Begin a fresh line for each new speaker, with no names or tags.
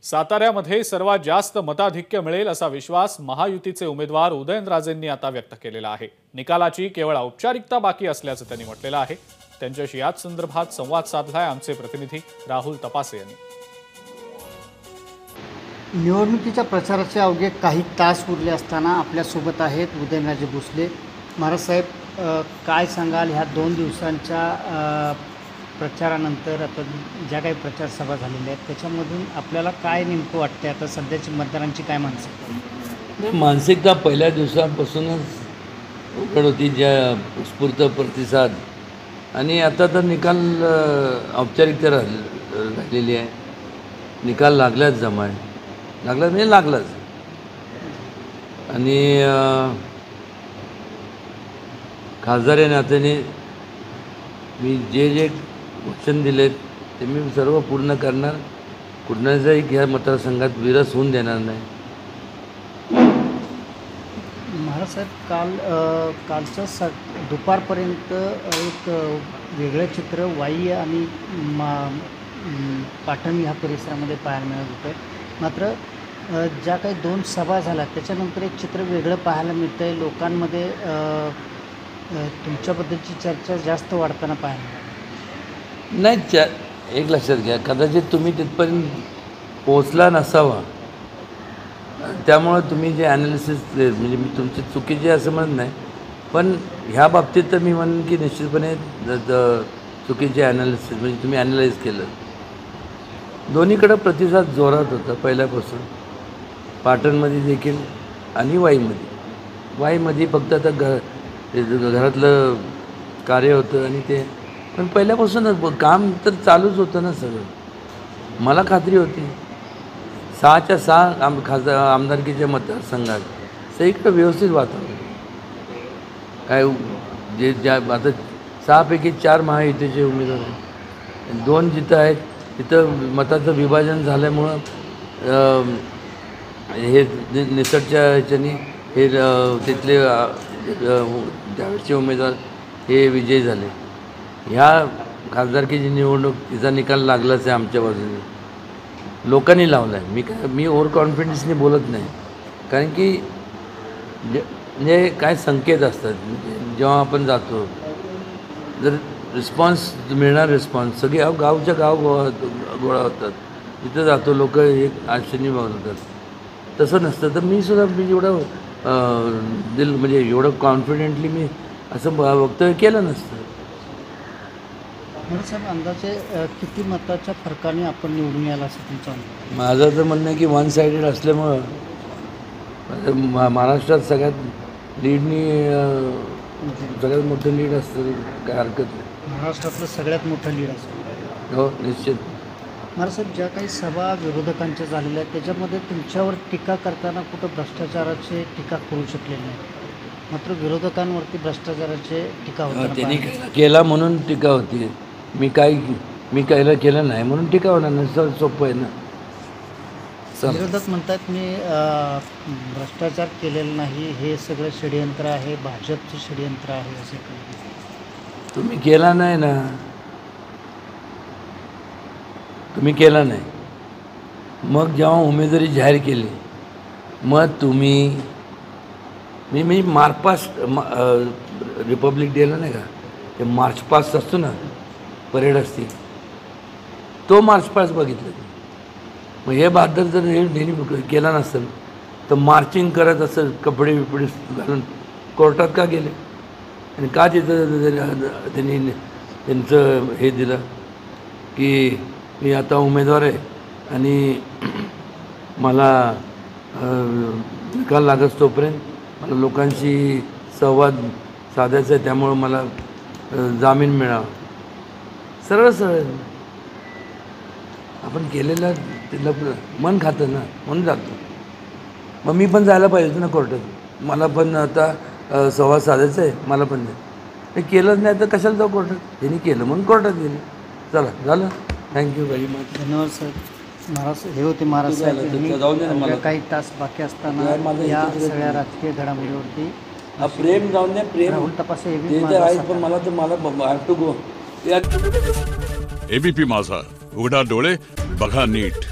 साताऱ्यामध्ये सर्वात जास्त मताधिक्य मिळेल असा विश्वास महायुतीचे उमेदवार उदयनराजेंनी आता व्यक्त केलेला आहे। निकालाची केवळ औपचारिकता बाकी असल्याचं त्यांनी म्हटलेलं आहे। त्यांच्याशी याच संदर्भात संवाद साधलाय आमचे प्रतिनिधी राहुल तपासे यांनी।
निवडणुकीच्या प्रचाराचे अवघे काही तास उरले असताना आपल्या सोबत आहेत उदयनराजे भोसले। महाराज साहेब, काय सांगाल ह्या 2 दिवसांच्या प्रचारानंतर आता ज्या काही प्रचार सभा झालेल्या आहेत त्याच्यामधून आपल्याला काय नेमकं वाटतंय? आता सध्याची मतदारांची काय मानसिकता?
मानसिकता पहिल्या दिवसापासूनच उघड होती, ज्या उत्स्फूर्त प्रतिसाद, आणि आता तर निकाल औपचारिकता राहिलेली आहे। निकाल लागलाच, जमाय लागला म्हणजे लागलाच। आणि खासदार या नात्याने मी जे वचन दिलेत ते मी सर्व पूर्ण करणार। कुठल्याचाही या मतदारसंघात विरस होऊन देणार नाही।
महाराज साहेब, कालच्या दुपारपर्यंत एक वेगळं चित्र वाई आणि पाटण ह्या परिसरामध्ये पाहायला मिळत होतं। मात्र ज्या काही 2 सभा झाल्या त्याच्यानंतर एक चित्र वेगळं पाहायला मिळतं आहे। लोकांमध्ये तुमच्याबद्दलची चर्चा जास्त वाढताना पाहायला मिळते।
नाही, एक लक्षात घ्या, कदाचित तुम्ही तिथपर्यंत पोचला नसावा, त्यामुळं तुम्ही जे ॲनालिसिस, म्हणजे मी तुमची चुकीचे असं म्हणत नाही, पण ह्या बाबतीत तर मी म्हणेन की निश्चितपणे चुकीचे ॲनालिसिस, म्हणजे तुम्ही ॲनालाइज केलं। दोन्हीकडं प्रतिसाद जोरात होता पहिल्यापासून, पाटणमध्ये देखील आणि वाईमध्ये फक्त आता घरातलं कार्य होतं आणि ते, पण पहिल्यापासूनच काम तर चालूच होतं ना सगळं। मला खात्री होती 6च्या 6 आमदारकीच्या मतदारसंघात सगळीकडं व्यवस्थित वातावरण काय, जे ज्या आता 6 पैकी 4 महायुतीचे उमेदवार आहेत, 2 जिथं आहेत तिथं मताचं विभाजन झाल्यामुळं हे निसटच्या ह्याच्यानी हे तिथले त्यावेळचे उमेदवार हे विजयी झाले। ह्या खासदारकीची निवडणूक तिचा निकाल लागलाच आहे आमच्या बाजूने, लोकांनी लावला आहे। मी ओव्हर कॉन्फिडन्सने बोलत नाही, कारण की म्हणजे काय संकेत असतात, जेव्हा आपण जातो जर रिस्पॉन्स मिळणार, रिस्पॉन्स सगळे गावच्या गाव गोळा होतात, तिथं जातो लोक एक आशेने बघतात, तसं नसतं। तर मी एवढं म्हणजे एवढं कॉन्फिडेंटली मी असं वक्तव्य केलं नसतं।
महाराज साहेब, अंदाजे किती मताच्या फरकाने आपण निवडून यायला असं तुमचं म्हणणं?
माझं तर म्हणणं आहे की 1 सायडेड असल्यामुळं महाराष्ट्रात सगळ्यात लीडनी, सगळ्यात मोठं लीड असतं, काय हरकत नाही।
महाराष्ट्रातलं सगळ्यात मोठं लीड असेल?
हो, निश्चित।
महाराज साहेब, ज्या काही सभा विरोधकांच्या झालेल्या आहेत त्याच्यामध्ये तुमच्यावर टीका करताना कुठं भ्रष्टाचाराची टीका करू शकले नाही, मात्र विरोधकांवरती भ्रष्टाचाराचे टीका होती।
त्यांनी केला म्हणून टीका होती, मी केलं नाही म्हणून टीका होणार नाही, सोपं आहे ना।
विरोधक म्हणतात मी भ्रष्टाचार केलेला नाही, हे सगळं षडयंत्र आहे, भाजपचं षडयंत्र आहे असं काही।
तुम्ही केला नाही ना, तुम्ही केला नाही, मग जेव्हा उमेदवारी जाहीर केली मग तुम्ही मी मार्चपास्ट रिपब्लिक डेला नाही का, ते मार्चपास्ट असतो ना, परेड असते, तो मार्चपास्ट बघितलं। मग हे बहादर जर हे केला नसेल तर मार्चिंग करत असेल कपडे घालून कोर्टात का गेले, आणि का तिथं त्यांचं हे दिलं की मी आता उमेदवार आहे आणि मला निकाल लागत तोपर्यंत मला लोकांशी संवाद साधायचा आहे, त्यामुळं मला जामीन मिळावा। सरळ आपण केलेलं तिला मन खातं ना, म्हणून जातो। मग मी पण जायला पाहिजे होतं ना कोर्टात, मला पण आता संवाद साधायचा आहे, मला पण नाही, केलंच नाही तर कशाला जाऊ कोर्टात? त्यांनी केलं म्हणून कोर्टात गेले। चला, झालं। Thank you very much.
धन्यवाद साहेब। महाराज, हे होते महाराज साहेब। काही तास बाकी असताना या सगळ्या राजकीय घडामोडीवरती
प्रेम जाऊन द्या, प्रेम
राहुल तपासे,
पण मला I have to go.
ABP Majha, उघडा डोळे बघा नीट।